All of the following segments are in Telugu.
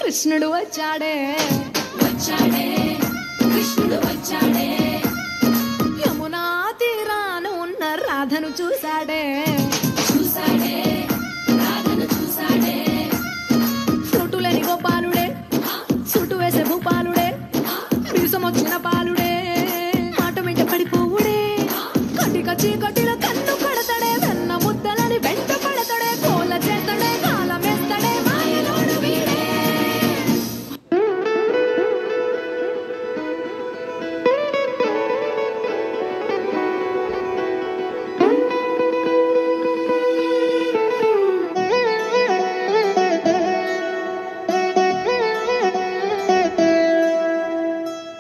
కృష్ణుడు వచ్చాడే వచ్చాడే కృష్ణుడు వచ్చాడే యమునా తీరాన ఉన్న రాధను చూశాడే చూసాడే రాధను చూసాడే చుట్టులేని గోపాలుడే చుట్టు వేసే భూపాలుడే మీసమొచ్చిన పాలుడే మాట వెంట పడిపోవుడే కటిక చీకటిలో కన్ను కొడతాడే వెన్న ముద్దలని వెంట పడతాడే కోల చేస్తాడే కాలమేస్తాడే మాయలోడు వీడే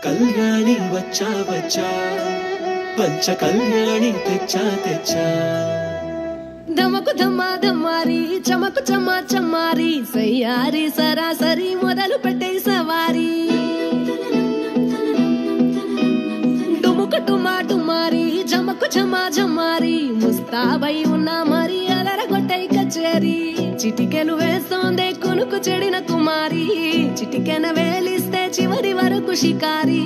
కళ్యాణి వచ్చా వచ్చా పంచ కళ్యాణి తెచ్చా తెచ్చా ధమకు ధమ్మా ధమ్మారి చమకు చమ్మా చమ్మారి సయ్యారి సరాసరి మొదలు పెట్టే సవారీ డుముకు టుమా టుమారి జమకు ఝమా ఝమారి ముస్తాబై ఉన్నా మరి అలరగొట్టై కచేరి చిటికెలు వేస్తోందే కునుకు చెడిన కుమారి చిటికెన వేలిస్తే చివరి వరకు షికారి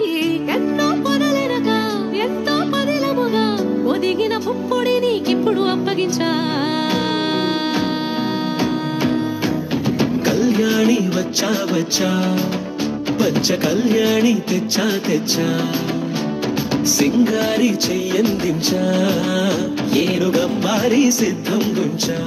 ఎన్నో పొదలెనగా ఎంతో పదిలముగా ఒదిగిన పుప్పొడి నీకిప్పుడు అప్పగించా కళ్యాణి వచ్చా వచ్చా పంచ కళ్యాణి తెచ్చా తెచ్చా సింగారి చెయ్యందించా ఏనుగంబారి సిద్ధం గుంచా